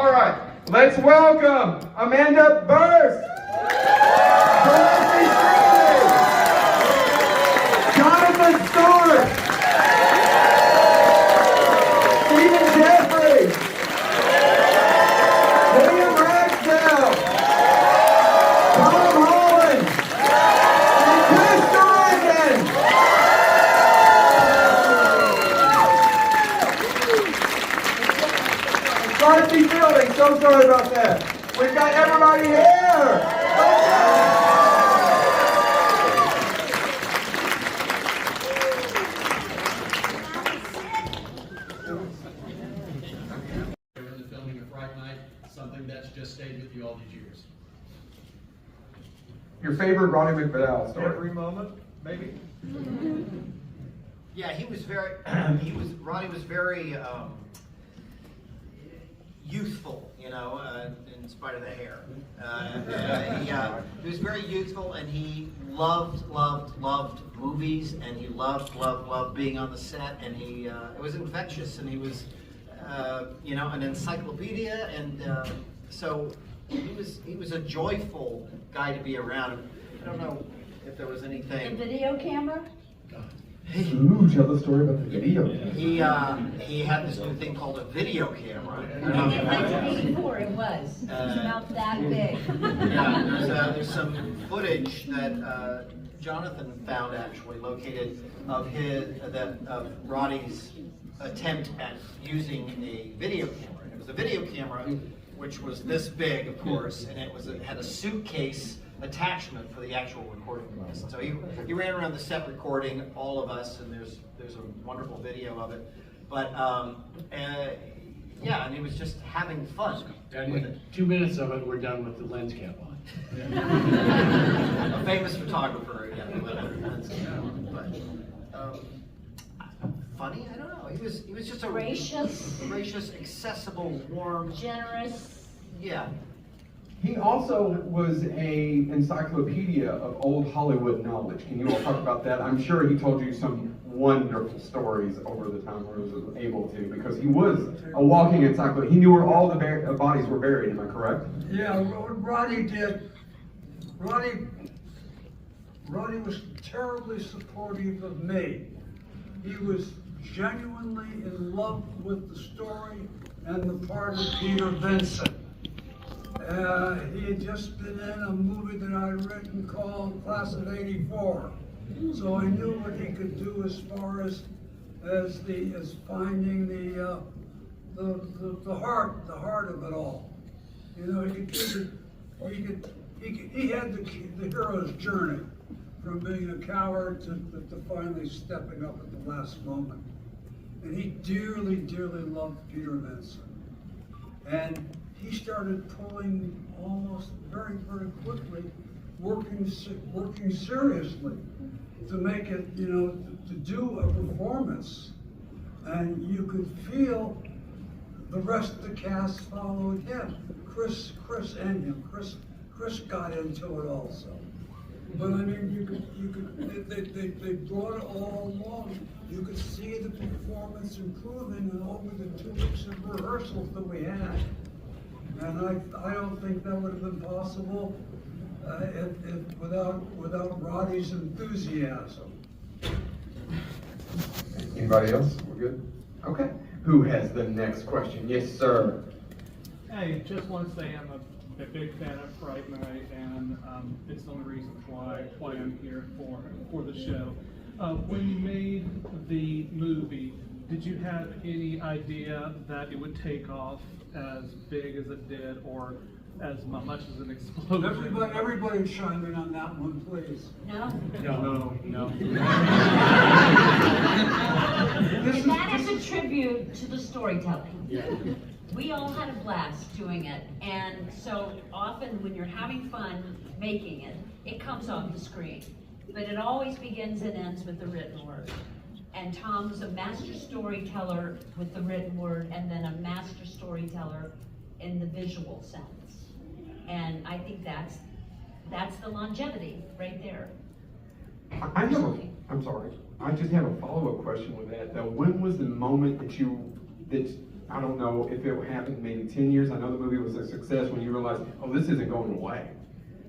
All right, let's welcome Amanda Burst, Jonathan Stewart, Stephen Jeffrey, William Ragsdale, Tom Holland, and Chris Duran. Darcy Fielding, so sorry about that. We've got everybody here. In the filming of Fright Night, something that's just stayed with you all these years. Your favorite Roddy McDowall story? Every moment, maybe. Yeah, he was very. Roddy was very youthful, you know, in spite of the hair. He was very youthful, and he loved movies, and he loved being on the set, and it was infectious, and he was, you know, an encyclopedia, and so he was a joyful guy to be around. I don't know if there was anything. A video camera? Ooh, tell the story about the video. He had this new thing called a video camera. In 1984 it was. It was about that big. Yeah, there's some footage that Jonathan found actually located of Roddy's attempt at using a video camera. And it was a video camera which was this big, of course, and it had a suitcase attachment for the actual recording device. So he ran around the set recording all of us, and there's a wonderful video of it. But yeah, and he was just having fun with it. 2 minutes of it, we're done with the lens cap on. A famous photographer, yeah, with a lens cap on. But funny, I don't know. He was just a gracious, accessible, warm, Generous. yeah. He also was a encyclopedia of old Hollywood knowledge. Can you all talk about that? I'm sure he told you some wonderful stories over the time where he was able to, because he was a walking encyclopedia. He knew where all the bodies were buried, am I correct? Yeah, Roddy did. Roddy was terribly supportive of me. He was genuinely in love with the story and the part of Peter Vincent. He had just been in a movie that I had written called Class of '84, so I knew what he could do as far as finding the heart of it all. You know, he had the hero's journey from being a coward to finally stepping up at the last moment, and he dearly loved Peter Vincent, and he started pulling almost very quickly, working seriously to make it, you know, to do a performance. And you could feel the rest of the cast followed him. Chris and him. Chris got into it also. But I mean, they brought it all along. You could see the performance improving over the 2 weeks of rehearsals that we had. And I don't think that would have been possible without Roddy's enthusiasm. Anybody else? We're good? Okay. Who has the next question? Yes, sir. Hey, just want to say I'm a big fan of Fright Night, and it's the only reason why I'm here for the show. When you made the movie, did you have any idea that it would take off as big as it did, or as much as an explosion? Everybody chime in on that one, please. No? No. And that is a tribute to the storytelling. Yeah. We all had a blast doing it, and so often when you're having fun making it, it comes off the screen. But it always begins and ends with the written word. And Tom's a master storyteller with the written word, and then a master storyteller in the visual sense. And I think that's the longevity right there. I'm sorry. I just have a follow-up question with that. Though, when was the moment that I don't know if it happened maybe 10 years. I know the movie was a success when you realized, oh, this isn't going away.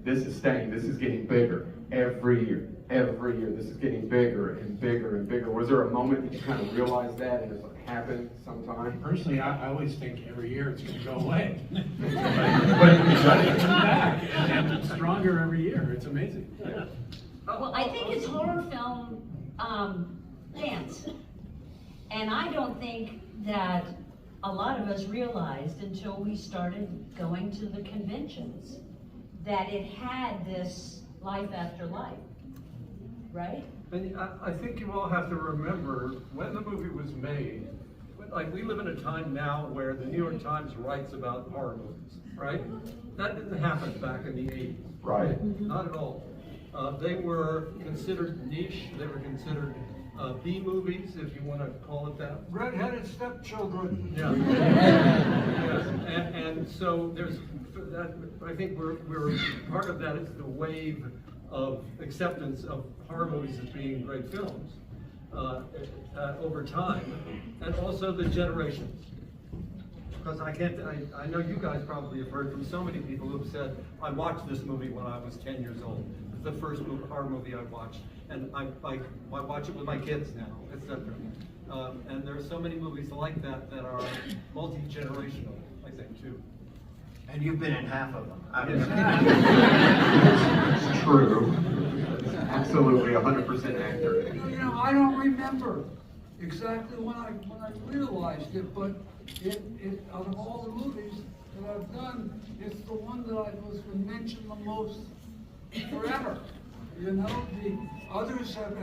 This is staying. This is getting bigger every year. Every year, this is getting bigger and bigger and bigger. Was there a moment that you kind of realized that and it happened sometime? Personally, I always think every year it's going to go away. but it's come back, and it's stronger every year. It's amazing. Yeah. Well, I think it's horror film dance. And I don't think that a lot of us realized until we started going to the conventions that it had this life after life, right? And I think you all have to remember when the movie was made, like we live in a time now where the New York Times writes about horror movies, right? That didn't happen back in the 80s. Right. Not at all. They were considered niche, they were considered B movies, if you want to call it that. Red-headed stepchildren. Yeah. Yes. And so there's that. I think we're part of that is the wave of acceptance of horror movies as being great films over time, and also the generations. Because I know you guys probably have heard from so many people who have said, I watched this movie when I was 10 years old. It's the first horror movie I watched, and I watch it with my kids now, etc. And there are so many movies like that that are multi-generational, I think, too. And you've been in half of them. It's true. Absolutely, 100% accurate. You know, I don't remember exactly when I realized it, but it out of all the movies that I've done, it's the one that I was mentioned the most forever. You know, the others have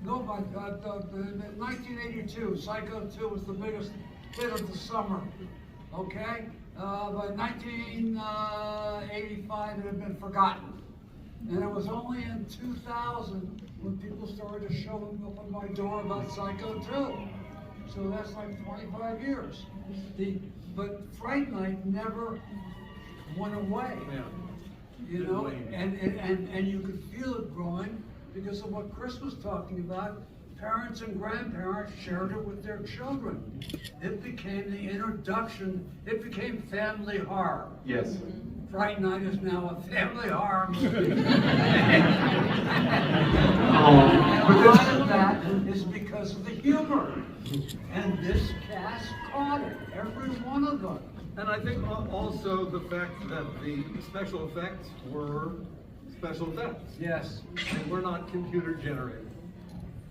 no, my God, 1982, Psycho 2 was the biggest hit of the summer. Okay, by 1985 it had been forgotten. And it was only in 2000 when people started to show up on my door about Psycho 2. So that's like 25 years. But Fright Night never went away. Yeah. You know, and you could feel it growing because of what Chris was talking about. Parents and grandparents shared it with their children. It became the introduction, it became family horror. Yes. Fright Night is now a family horror movie. And a lot of that is because of the humor. And this cast caught it, every one of them. And I think also the fact that the special effects were special effects. Yes. They were not computer generated.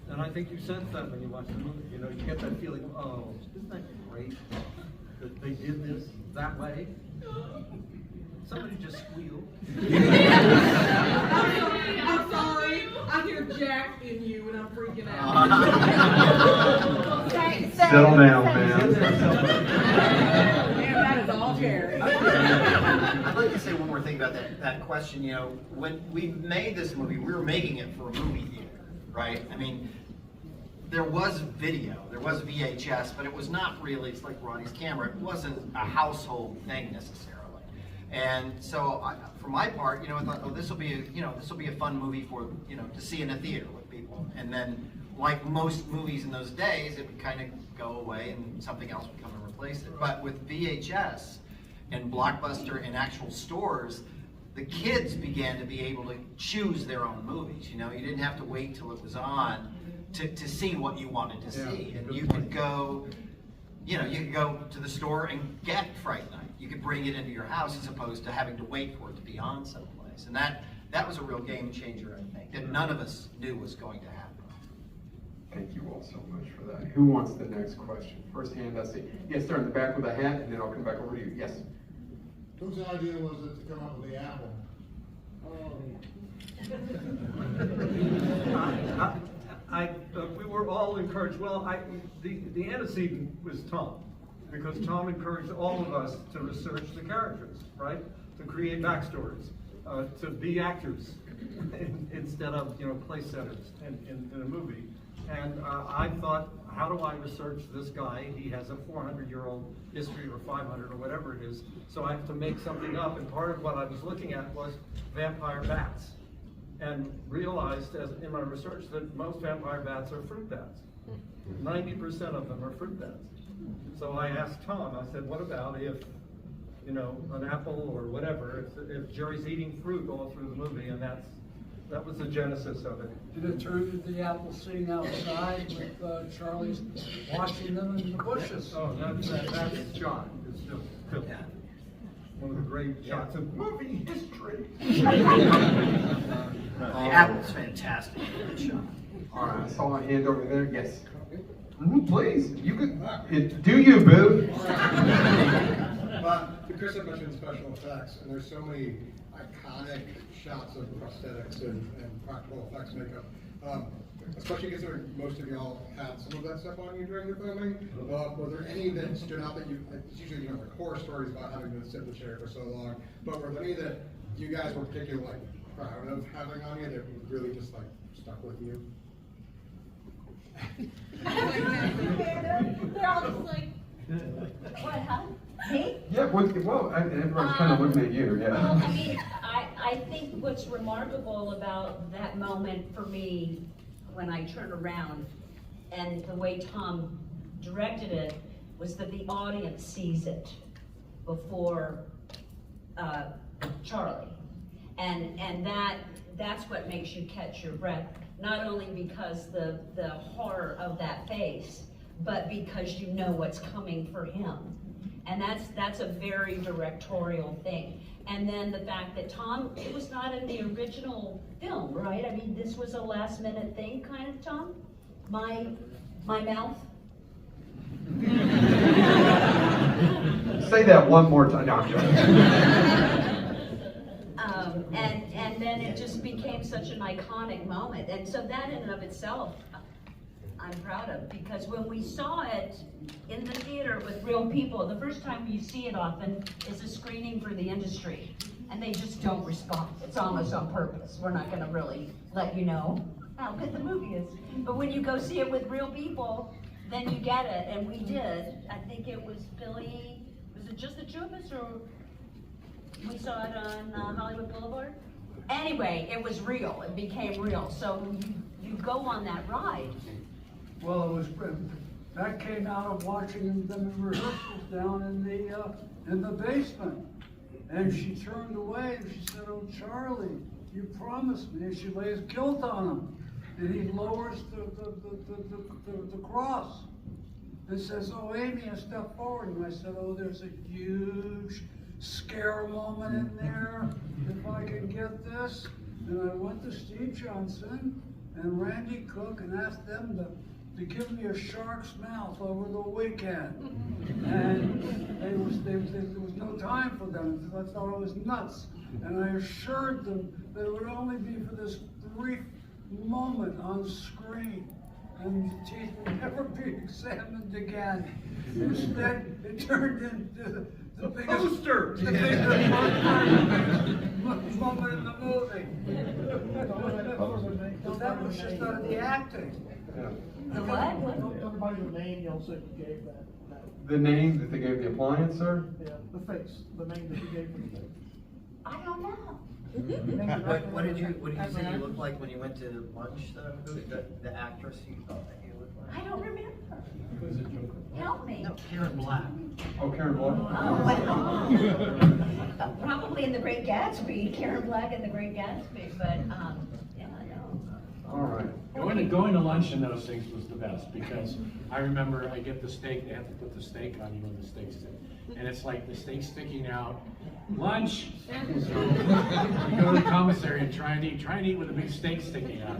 And I think you sense that when you watch the movie. You know, you get that feeling of, oh, isn't that great that they did this that way? Somebody just squealed. I'm sorry. I hear Jack in you and I'm freaking out. Settle down, man. Man, that is all Jerry. I'd like to say one more thing about that question. You know, when we made this movie, we were making it for a movie theater, right? I mean, there was video, there was VHS, but it was not really, it's like Roddy's camera, it wasn't a household thing necessarily. And so, for my part, you know, I thought, oh, this will be a fun movie for, you know, to see in a theater with people. And then, like most movies in those days, it would kind of go away and something else would come and replace it. But with VHS and Blockbuster and actual stores, the kids began to be able to choose their own movies. You know, you didn't have to wait till it was on to see what you wanted to see. And you could go, you know, you could go to the store and get Fright Night. You could bring it into your house as opposed to having to wait for it to be on someplace. And that was a real game changer, I think, that none of us knew was going to happen. Thank you all so much for that. Who wants the next question? First hand I see. Yes, sir, in the back with a hat, and then I'll come back over to you. Yes. Whose idea was it to come up with the apple? We were all encouraged. Well, the antecedent was Tom, because Tom encouraged all of us to research the characters, right? To create backstories, to be actors instead of, you know, place setters in a movie. And I thought, how do I research this guy? He has a 400-year-old history, or 500, or whatever it is. So I have to make something up. And part of what I was looking at was vampire bats, and realized in my research that most vampire bats are fruit bats. 90% of them are fruit bats. So I asked Tom, I said, what about if, you know, an apple or whatever, if Jerry's eating fruit all through the movie, and that was the genesis of it. Did it turn into the apple scene outside with Charlie's watching them in the bushes? Oh, that's shot. It's still one of the great shots of movie history. The apple's fantastic. Good shot. All right, I saw a hand over there. Yes. Please, you could. Do you, boo? Chris had mentioned special effects, and there's so many iconic shots of prosthetics and practical effects makeup. Especially considering most of y'all had some of that stuff on you during the filming. Were there any that stood out that you, it's usually, you know, like horror stories about having to sit in the chair for so long, but were there any that you guys were particularly like proud of having on you that really just like stuck with you? They're all just like, What, huh? Me? Yeah, well, everyone's kind of looking at you, yeah. Well, I mean, I think what's remarkable about that moment for me, when I turned around, and the way Tom directed it, was that the audience sees it before Charlie. And that's what makes you catch your breath, not only because the horror of that face, but because you know what's coming for him. And that's a very directorial thing. And then the fact that Tom, it was not in the original film, right? I mean, this was a last minute thing, kind of, Tom? My mouth? Say that one more time. No, I'm joking. And then it just became such an iconic moment. And so that in and of itself, I'm proud of, because when we saw it in the theater with real people, the first time you see it often is a screening for the industry, and they just don't respond. It's almost on purpose. We're not gonna really let you know how good the movie is. But when you go see it with real people, then you get it, and we did. I think it was Billy, was it just the two of us, or we saw it on Hollywood Boulevard? Anyway, it was real, it became real. So you go on that ride. Well, it was, that came out of watching them in rehearsals down in the basement. And she turned away and she said, "Oh, Charlie, you promised me." And she lays guilt on him. And he lowers the cross and says, "Oh, Amy, and step forward." And I said, "Oh, there's a huge scare moment in there, if I can get this." And I went to Steve Johnson and Randy Cook and asked them to give me a shark's mouth over the weekend. And there was no time for them. I thought I was nuts. And I assured them that it would only be for this brief moment on screen, and the teeth would never be examined again. Instead, it turned into the biggest poster. The biggest moment in the movie. That was just out of the acting. Yeah. The what? Everybody the name y'all said you gave that. The name that they gave the appliance, sir? Yeah, the face, the name that you gave for the face. I don't know. What did you say you looked like when you went to lunch? The actress you thought that you looked like? I don't remember. Help me. No, Karen Black. Oh, Karen Black? Oh, well, probably in The Great Gatsby, Karen Black in The Great Gatsby, but, yeah, no. All right. Going to lunch and those things was the best, because I remember I get the steak, they have to put the steak on you when the steak's in, and it's like the steak sticking out. Lunch! So you go to the commissary and try and eat with a big steak sticking out.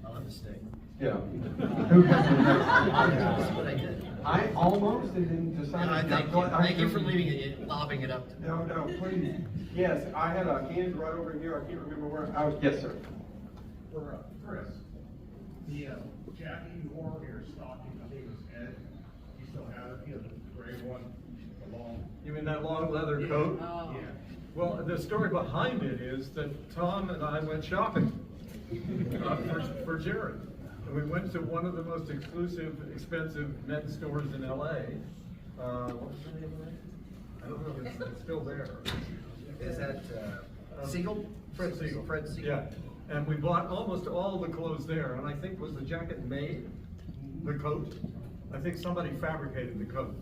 I love the steak. Yeah. Who has the next? That's what I did. I almost and then decided. Thank you for leaving it, lobbing it up to me. No, please. Yes, I had a hand right over here. I can't remember where. Yes, sir. For Chris, the Jackie you wore here stocking, I think it was Ed. You still have it? You have the gray one, the long. You mean that long leather coat? Yeah. Well, the story behind it is that Tom and I went shopping for Jared. And we went to one of the most exclusive, expensive men's stores in LA. What was the name of it? I don't know, it's still there. Is that Siegel? Fred Siegel. Fred Siegel. Yeah, and we bought almost all the clothes there, and I think, was the jacket made? The coat, I think somebody fabricated the coat.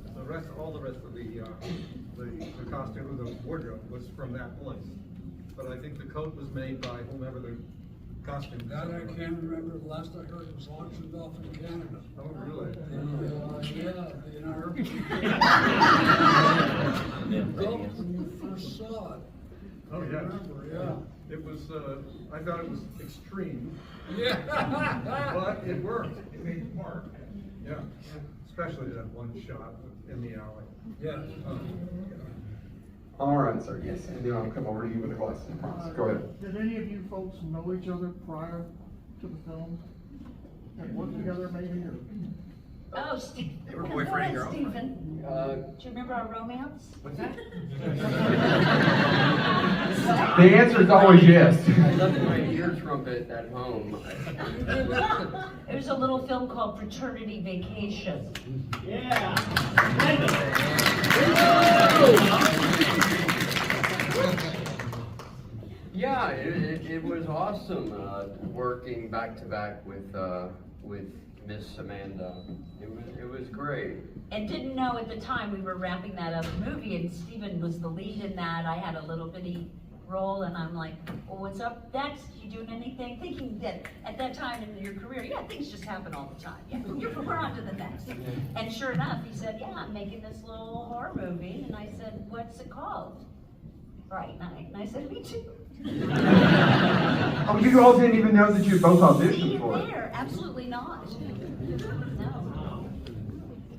All the rest of the costume or the wardrobe was from that place. But I think the coat was made by whomever the costume. That I can't remember. The last I heard was auctioned off in Canada. Oh, really? When you first saw it. Oh, I yeah. remember, yeah. It was, I thought it was extreme. Yeah. But it worked. It made the part. Yeah, especially that one shot in the alley. Yeah. All right, sir, yes, and then I'll come over to you with the glasses. Go ahead. Did any of you folks know each other prior to the film? Had worked together maybe, or? Oh, Steve. They were boyfriend and girlfriend. Stephen. Do you remember our romance? What's that? The answer is always yes. I left my ear trumpet at home. There's a little film called Fraternity Vacation. Yeah. Yeah, it was awesome working back to back with Miss Amanda. It was great. And didn't know at the time we were wrapping that up movie, and Stephen was the lead in that. I had a little bitty role, and I'm like, well, what's up next? You doing anything? Thinking that at that time in your career, yeah, things just happen all the time. Yeah, we're on to the next. And sure enough, he said, yeah, I'm making this little horror movie. And I said, what's it called? Fright Night. And I said, me too. Oh, you all didn't even know that you both See auditioned you for it? there. Absolutely not. No.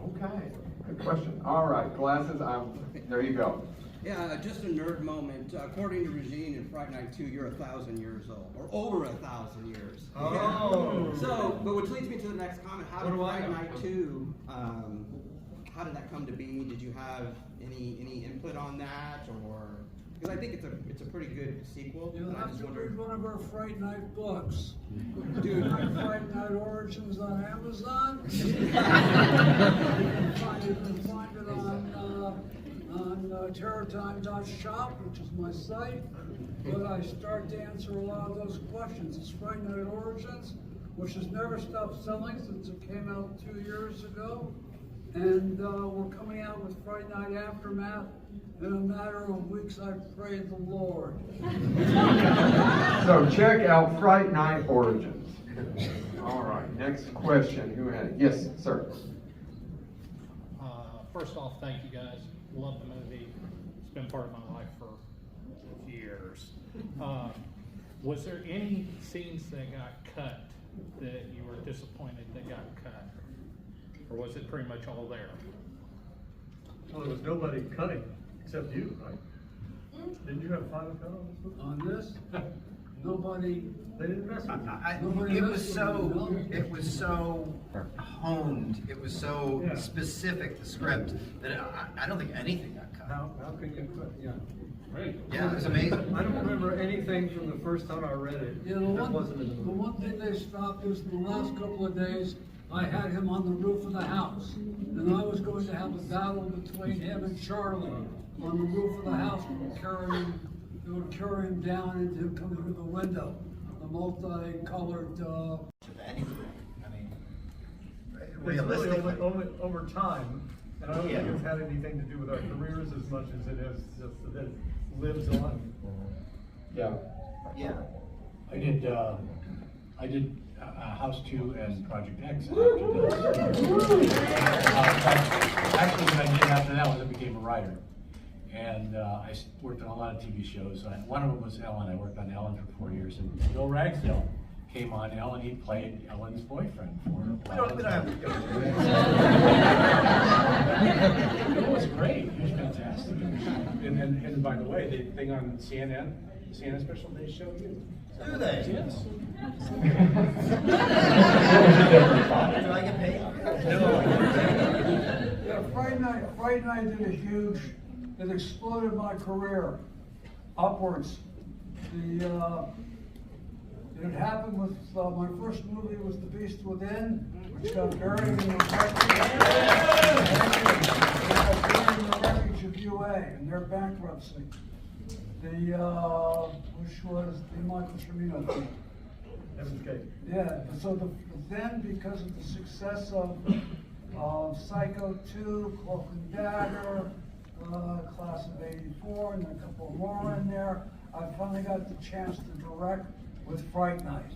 Okay, good question. All right, glasses, there you go. Yeah, just a nerd moment. According to Regine in Fright Night 2, you're 1,000 years old, or over 1,000 years. Oh. Yeah. So, but which leads me to the next comment. How did What do I Fright know? Night 2, how did that come to be? Did you have any input on that, or? Because I think it's a pretty good sequel. You'll and I have just to wonder. read one of our Fright Night books. Dude. Fright Night Origins on Amazon. You can find it on terrortime.shop, which is my site. But I start to answer a lot of those questions. It's Fright Night Origins, which has never stopped selling since it came out 2 years ago. And we're coming out with Fright Night Aftermath. In a matter of weeks, I pray the Lord. So check out Fright Night Origins. All right, next question. Who had it? Yes, sir. First off, thank you guys. Love the movie. It's been part of my life for years. Was there any scenes that got cut that you were disappointed that got cut? Or was it pretty much all there? Well, there was nobody cutting except you, right? Didn't you have a final cut on this movie? On this, nobody. They didn't mess with you. It was so honed, it was so Yeah. specific, the script, that I don't think anything got cut. How can you cut? Yeah. Great. Yeah, it was amazing. I don't remember anything from the first time I read it Yeah, that wasn't in the the movie. one thing they stopped is in the last couple of days, I had him on the roof of the house. And I was going to have a battle between him and Charlie on the roof of the house. They would carry him down into him coming through the window. The multicolored, Anything. I mean, It's really realistically. only over time, and I don't think Yeah. it's had anything to do with our careers as much as it has just that it lives on. Yeah. Yeah. I did House 2 and Project X after this. Actually, what I did after that was I became a writer. And I worked on a lot of TV shows. One of them was Ellen. I worked on Ellen for 4 years. And Bill Ragsdale came on Ellen. He played Ellen's boyfriend for a while. We don't have to go. It was great. It was fantastic. And by the way, the thing on CNN special, they show you. Do they? Yes. Do I get paid? yeah, Fright Night did it exploded my career upwards. It happened with, my first movie was The Beast Within, which got buried in the wreckage of UA and their bankruptcy. Which was the Michael Cimino thing. Heaven's Gate. Yeah, so then because of the success of Psycho 2, Cloak and Dagger, Class of '84, and a couple more in there, I finally got the chance to direct with Fright Night.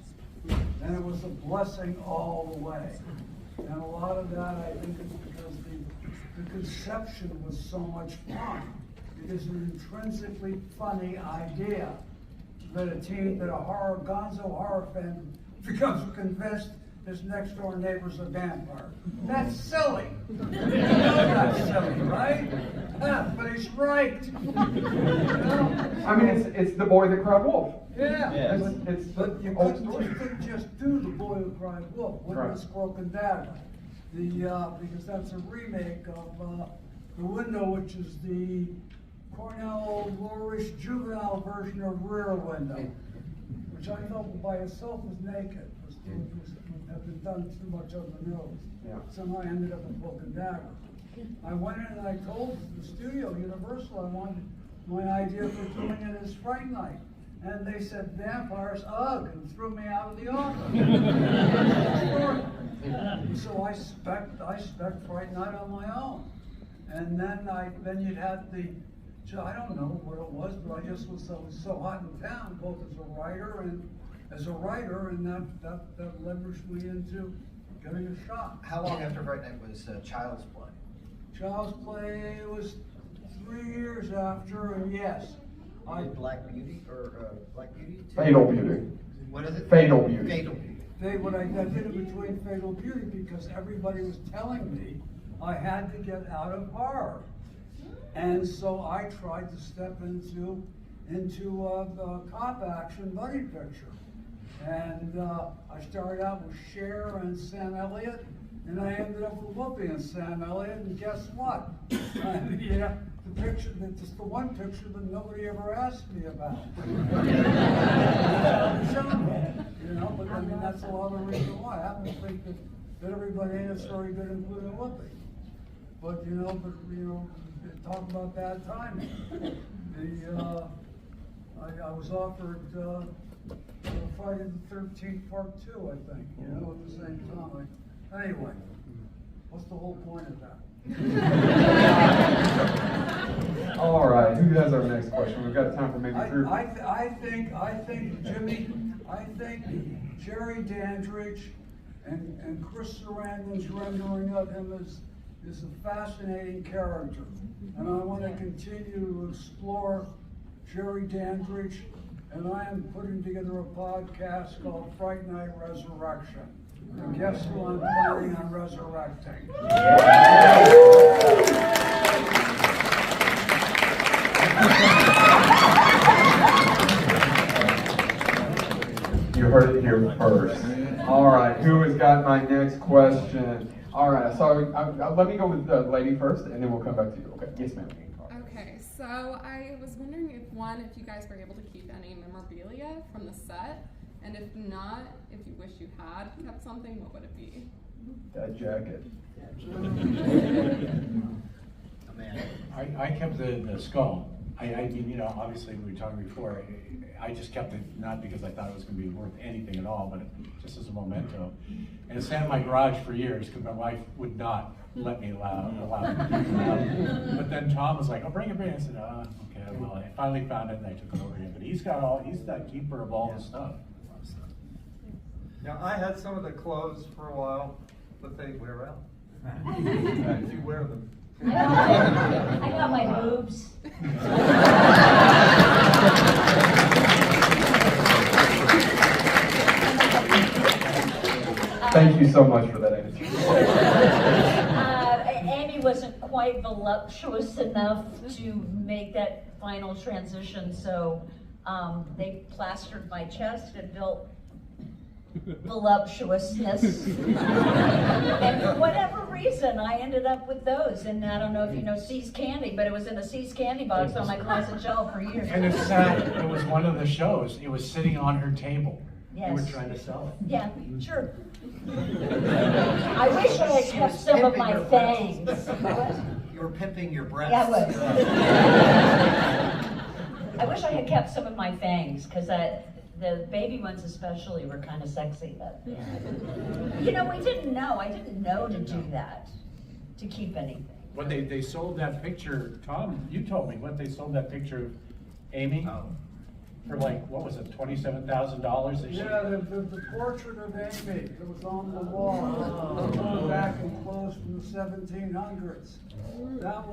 And it was a blessing all the way. And a lot of that, I think, is because the conception was so much fun. It is an intrinsically funny idea that a gonzo horror fan becomes convinced his next door neighbor's a vampire. That's silly. You know that's silly, right? Yeah, but he's right. You know? I mean, it's the boy that cried wolf. Yeah. Yes. It's But you couldn't just do The Boy Who Cried Wolf, Witness Broken Dagger. Because that's a remake of The Window, which is the Cornell Lourish juvenile version of Rear Window, which I felt by itself was naked. It had been done too much on the nose. Yeah. Somehow I ended up with Broken Dagger. I went in and I told the studio, Universal, I wanted my idea for doing it as Fright Night. And they said, vampires, ugh, and threw me out of the office. So I spec Fright Night on my own. And then you'd have I don't know what it was, but I just was so hot in town, both as a writer, and that leveraged me into getting a shot. How long after Fright Night was Child's Play? Child's Play was 3 years after, and yes. Black Beauty or Black Beauty? Fatal Beauty. What is it? Fatal Beauty. Fatal Beauty. I did it between Fatal Beauty because everybody was telling me I had to get out of horror. And so I tried to step into a cop action buddy picture. And I started out with Cher and Sam Elliott, and I ended up with Whoopi and Sam Elliott, and guess what? The picture, just the one picture that nobody ever asked me about. But I mean, that's a lot of the reason why. I happen to think that everybody in it's very good, including Whoopi. But talk about bad timing. I was offered Friday the 13th Part 2, I think, at the same time. Anyway, what's the whole point of that? All right, who has our next question? We've got time for maybe three. I think Jerry Dandridge and Chris Sarandon's rendering of him is a fascinating character, and I want to continue to explore Jerry Dandridge, and I am putting together a podcast called Fright Night Resurrection. And guess who I'm planning on resurrecting? You heard it here first. All right, who has got my next question? All right, so let me go with the lady first, and then we'll come back to you. Okay, yes, ma'am. Okay, so I was wondering if you guys were able to keep any memorabilia from the set, and if not, if you wish you had kept something, what would it be? That jacket. I kept the skull. I mean, obviously we were talking before, I just kept it not because I thought it was going to be worth anything at all, but just as a memento. And it sat in my garage for years because my wife would not let me allow it to come out. But then Tom was like, "Oh, bring it." I said, "Okay, well." I finally found it and I took it over to him. But he's the keeper of all the stuff. Now, I had some of the clothes for a while, but they wear out. If you wear them. I got my boobs. Thank you so much for that answer. Amy wasn't quite voluptuous enough to make that final transition, so they plastered my chest and built voluptuousness. And for whatever reason, I ended up with those. And I don't know if you know See's Candy, but it was in a See's Candy box on my closet shelf for years. And it was one of the shows. It was sitting on her table. Yes. You were trying to sell it. Yeah, sure. I wish I had kept some of my fangs. You were pimping your breasts. Yeah, I was. I wish I had kept some of my fangs, because The baby ones especially were kind of sexy. You know, we didn't know. I didn't know to do that, to keep anything. When they sold that picture, Tom, you told me, when they sold that picture of Amy, for like, what was it, $27,000? Yeah, the portrait of Amy that was on the wall, going back and close from the 1700s. That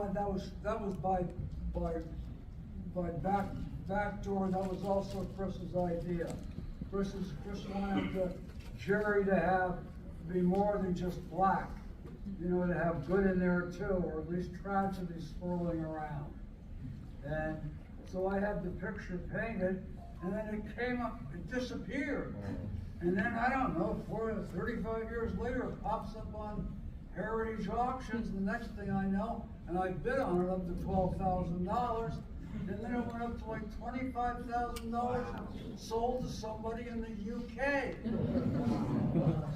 was by back door. That was also Chris's idea. Chris wanted Jerry to be more than just black. You know, to have good in there too, or at least tragedy swirling around. And so I had the picture painted, and then it came up, it disappeared. And then, I don't know, 35 years later, it pops up on Heritage Auctions, and the next thing I know, and I bid on it up to $12,000, and then it went up to like $25,000, sold to somebody in the UK.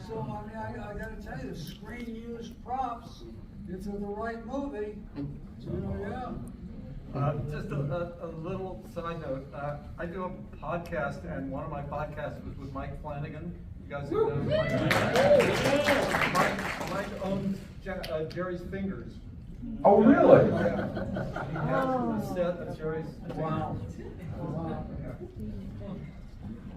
So, I mean, I gotta tell you, screen used props into the right movie, you know, yeah. Just a little side note. I do a podcast, and one of my podcasts was with Mike Flanagan. You guys know Mike Flanagan? Mike owns Jerry's Fingers. Oh, really? Yeah. He has the set of Jerry's Wow.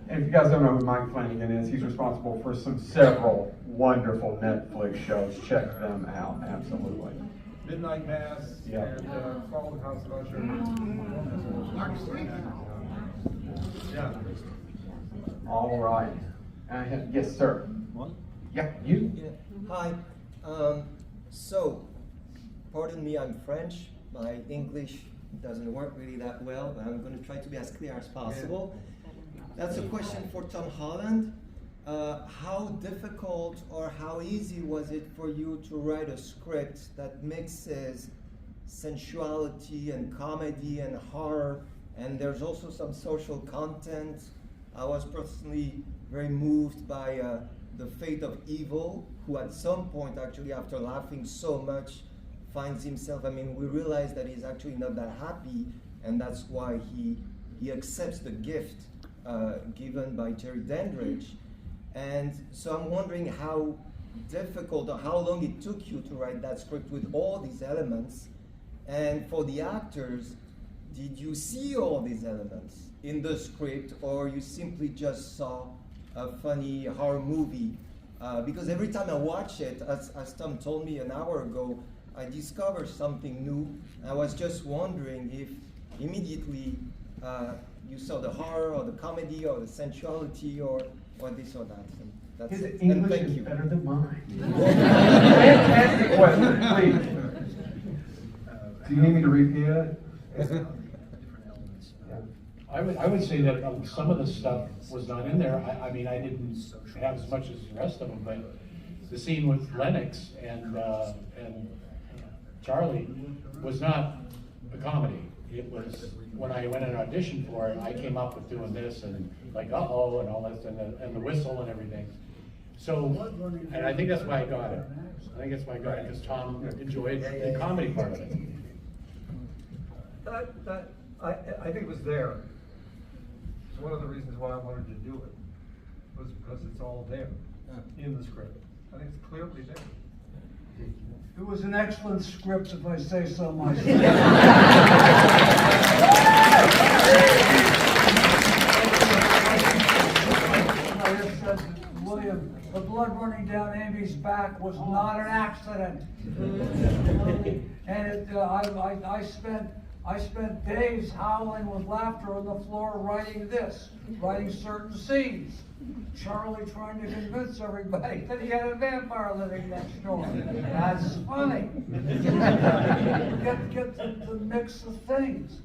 And if you guys don't know who Mike Flanagan is, he's responsible for several wonderful Netflix shows. Check them out, absolutely. Midnight Mass and Call the House of Usher. Yeah. All right. Yes, sir. One? Yeah, you? Yeah. Hi. So, pardon me, I'm French. My English doesn't work really that well, but I'm going to try to be as clear as possible. That's a question for Tom Holland. How difficult or how easy was it for you to write a script that mixes sensuality and comedy and horror, and there's also some social content? I was personally very moved by the fate of Evil, who at some point, actually after laughing so much, finds himself, I mean, we realize that he's actually not that happy, and that's why he accepts the gift given by Jerry Dandridge. And so I'm wondering how difficult or how long it took you to write that script with all these elements. And for the actors, did you see all these elements in the script, or you simply just saw a funny horror movie? Because every time I watch it, as Tom told me an hour ago, I discover something new. I was just wondering if immediately you saw the horror or the comedy or the sensuality or this or that. And that's His it. English and thank is you. better than mine. Fantastic question, please. Do you need me to repeat it? I would say that some of the stuff was not in there. I mean, I didn't have as much as the rest of them, but the scene with Lennox and Charlie was not a comedy. It was, when I went and auditioned for it, I came up with doing this and like, uh-oh, and all this, and the whistle and everything. So, and I think that's why I got it. I think that's why I got it, because Tom enjoyed the comedy part of it. I think it was there. It's one of the reasons why I wanted to do it, was because it's all there in the script. I think it's clearly there. It was an excellent script, if I say so myself. I just said, William, the blood running down Amy's back was not an accident. And I spent days howling with laughter on the floor writing certain scenes. Charlie trying to convince everybody that he had a vampire living next door. That's funny. Get the mix of things.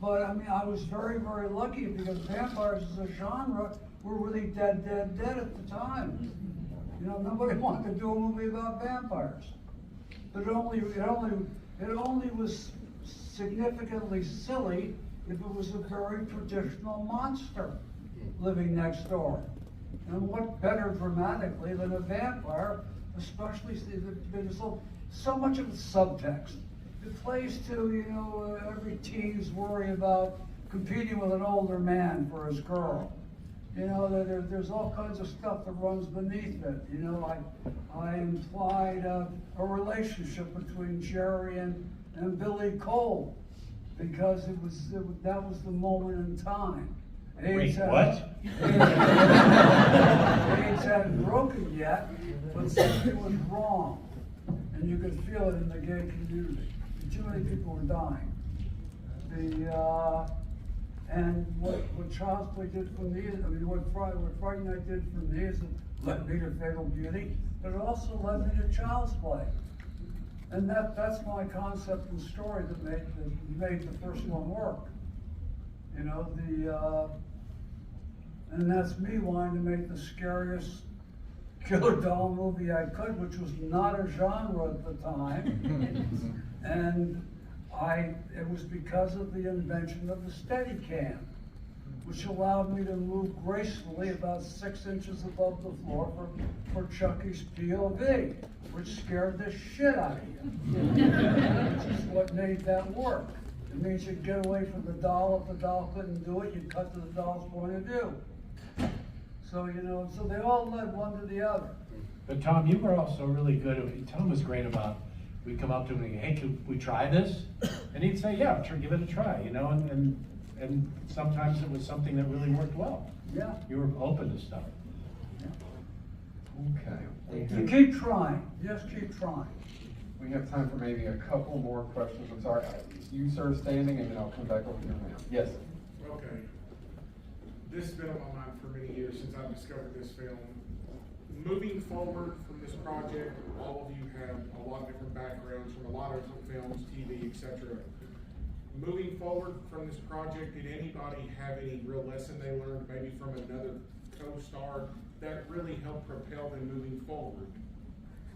But I mean, I was very, very lucky because vampires as a genre were really dead at the time. You know, nobody wanted to do a movie about vampires. But it only was significantly silly if it was a very traditional monster living next door. And what better dramatically than a vampire, especially there's so much of the subtext. It plays to, you know, every teen's worry about competing with an older man for his girl. You know, there's all kinds of stuff that runs beneath it. You know, I implied a relationship between Jerry and Billy Cole because that was the moment in time. Wait, what? AIDS hadn't broken yet, but something was wrong. And you could feel it in the gay community. Too many people were dying. And what Child's Play did for me, what Fright Night did for me is it led me to Fatal Beauty, but it also led me to Child's Play. And that's my concept and story that made the first one work. You know, and that's me wanting to make the scariest killer doll movie I could, which was not a genre at the time. And it was because of the invention of the Steadicam, which allowed me to move gracefully about 6 inches above the floor for Chucky's POV, which scared the shit out of you. Which is what made that work. It means you get away from the doll. If the doll couldn't do it, you cut to the doll's point of view. So, you know, so they all led one to the other. But Tom, you were also really good. Tom was great about, we'd come up to him and, hey, can we try this? And he'd say, yeah, sure, give it a try, you know, and sometimes it was something that really worked well. Yeah. You were open to stuff. Okay. You keep trying. Just keep trying. We have time for maybe a couple more questions. I'm sorry. You, sir, standing, and then I'll come back over here now. Yes. Okay. This has been on my mind for many years since I discovered this film. Moving forward from this project, all of you have a lot of different backgrounds from a lot of different films, TV, etc. Moving forward from this project, did anybody have any real lesson they learned, maybe from another co-star, that really helped propel them moving forward?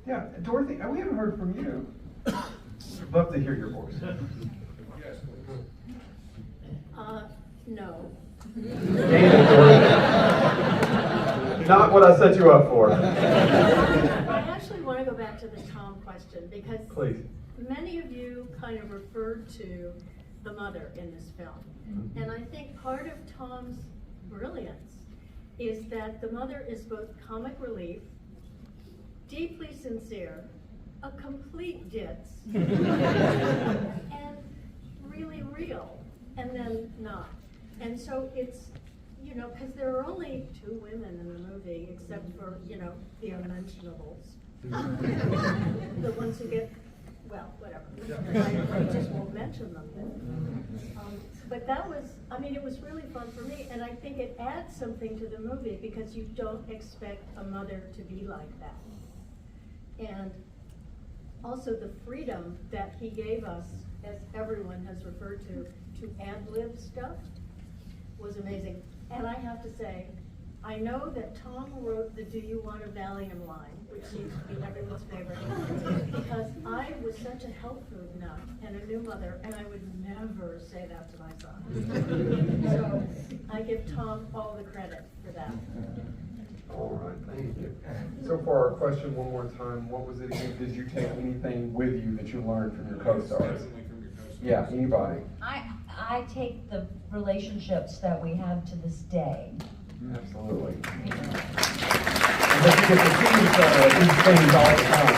Yeah, Dorothy, we haven't heard from you. I'd love to hear your voice. Yes, please. No. Not what I set you up for. I actually want to go back to the Tom question because many of you kind of referred to the mother in this film. Mm-hmm. And I think part of Tom's brilliance is that the mother is both comic relief, deeply sincere, a complete ditz, and really real, and then not. And so it's, you know, because there are only 2 women in the movie, except for, you know, the unmentionables. The ones who get, well, whatever. I just won't mention them. But that was, I mean, it was really fun for me, and I think it adds something to the movie because you don't expect a mother to be like that. And also the freedom that he gave us, as everyone has referred to ad-lib stuff, was amazing. And I have to say, I know that Tom wrote the "Do you want a Valium" line, which seems to be everyone's favorite, because I was such a health food nut and a new mother, and I would never say that to my son. So I give Tom all the credit for that. All right, thank you. So for our question one more time, what was it again? Did you take anything with you that you learned from your co-stars? Yeah, anybody? I take the relationships that we have to this day. Absolutely. And that you get to see these things all the time.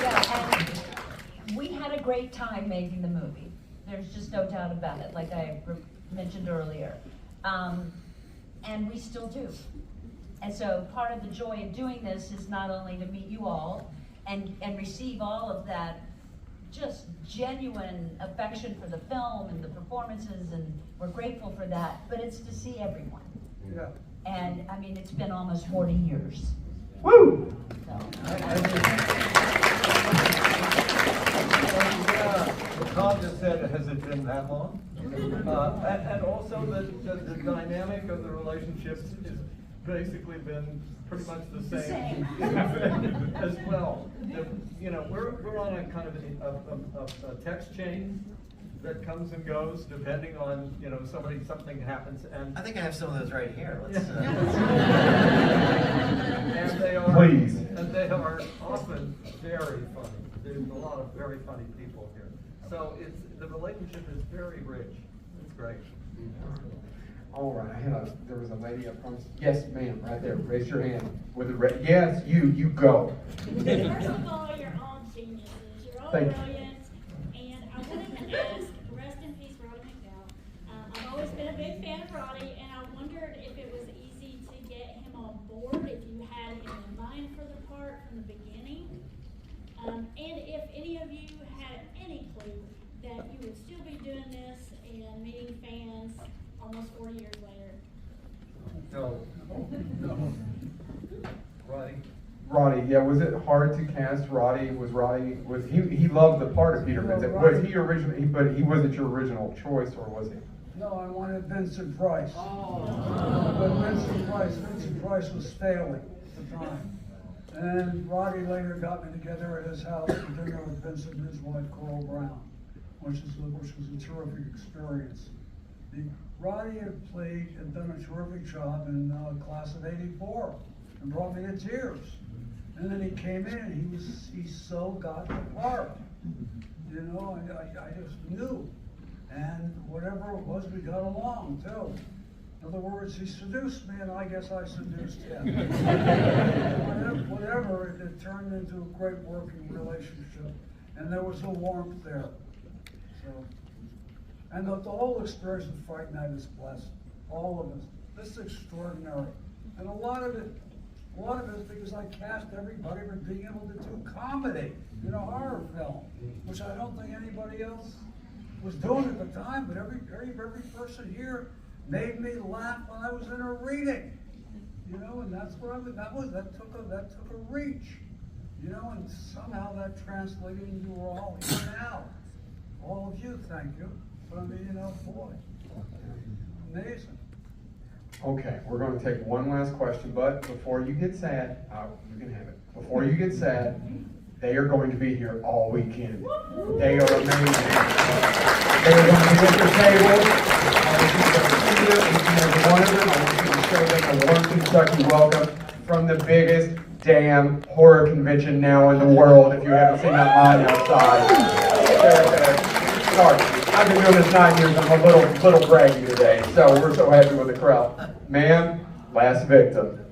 Yeah, and we had a great time making the movie. There's just no doubt about it, like I mentioned earlier. And we still do. And so part of the joy of doing this is not only to meet you all and receive all of that just genuine affection for the film and the performances, and we're grateful for that, but it's to see everyone. Yeah. And I mean, it's been almost 40 years. Woo! So. Tom just said, has it been that long? And also the dynamic of the relationships has basically been pretty much the same. As well. You know, we're on a kind of a text chain that comes and goes depending on, you know, something happens, and I think I have some of those right here. Let's, and they are Please. And they are often very funny. There's a lot of very funny people here. So the relationship is very rich. It's great. All right, there was a lady up front. Yes, ma'am, right there. Raise your hand. With the yes, you go. First of all, you're all geniuses. You're all Thank you. brilliant. And I wanted to ask, rest in peace, Roddy McDowall. I've always been a big fan of Roddy, and I wondered if it was easy to get him on board, if you had him in mind for the part from the beginning, and if any of you had any clue that you would still be doing this and meeting fans almost 40 years later. No. Roddy? Roddy, yeah, was it hard to cast Roddy? Was he loved the part of Peter Vincent? Was he originally, but he wasn't your original choice, or was he? No, I wanted Vincent Price. But Vincent Price was failing at the time. And Roddy later got me together at his house for dinner with Vincent and his wife, Coral Brown, which was a terrific experience. Roddy had done a terrific job in class of '84 and brought me to tears. And then he came in and he so got the part. You know, I just knew. And whatever it was, we got along too. In other words, he seduced me and I guess I seduced him. Whatever, it turned into a great working relationship. And there was a warmth there. So. And the whole experience of Fright Night is blessed. All of us. This is extraordinary. And a lot of it is because I cast everybody for being able to do comedy in a horror film, which I don't think anybody else was doing at the time, but every person here made me laugh when I was in a reading. You know, and that's what that took a reach. You know, and somehow that translated into all here now. All of you, thank you. But I mean, you know, boy, amazing. Okay, we're going to take one last question, but before you get sad, you can have it. Before you get sad, they are going to be here all weekend. They are amazing. They are going to be at your table. Each and every one of them. I want you to show them a warm Kentucky welcome from the biggest damn horror convention now in the world. If you haven't seen that line outside. Sorry, I've been doing this 9 years. I'm a little braggy today, so we're so happy with the crowd. Ma'am, last victim.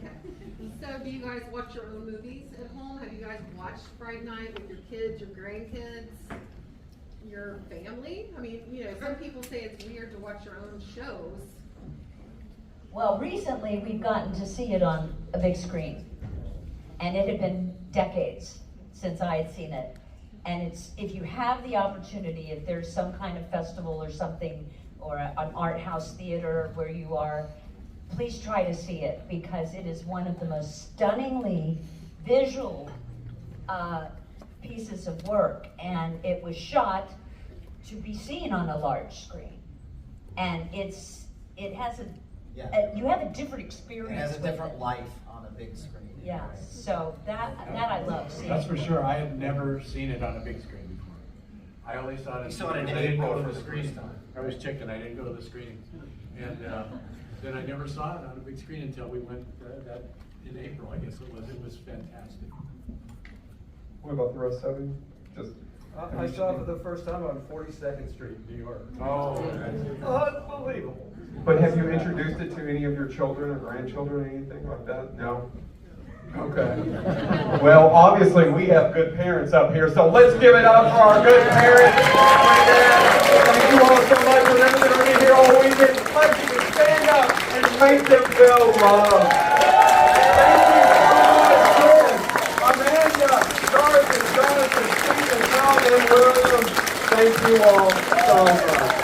So do you guys watch your own movies at home? Have you guys watched Fright Night with your kids, your grandkids, your family? I mean, you know, some people say it's weird to watch your own shows. Well, recently we've gotten to see it on a big screen. And it had been decades since I had seen it. And it's, if you have the opportunity, if there's some kind of festival or something, or an art house theater where you are, please try to see it, because it is one of the most stunningly visual pieces of work. And it was shot to be seen on a large screen. And it has you have a different experience. It has a different life on a big screen. Yeah, so that I love seeing. That's for sure. I had never seen it on a big screen before. I only saw it. You saw it in I didn't April go to for the the first screening. time. I was chicken. I didn't go to the screening, and then I never saw it on a big screen until we went that in April. I guess it was. It was fantastic. What about the rest of you? Just. I saw it for the first time on 42nd Street, New York. Oh, unbelievable. But have you introduced it to any of your children or grandchildren or anything like that? No? Okay. Well, obviously we have good parents up here, so let's give it up for our good parents. Thank you all so much for them that are in here all weekend. Let's you to stand up and make them feel loved. Thank you so much, Amanda, Jonathan, Stephen, Tom, and William. Thank you all so much.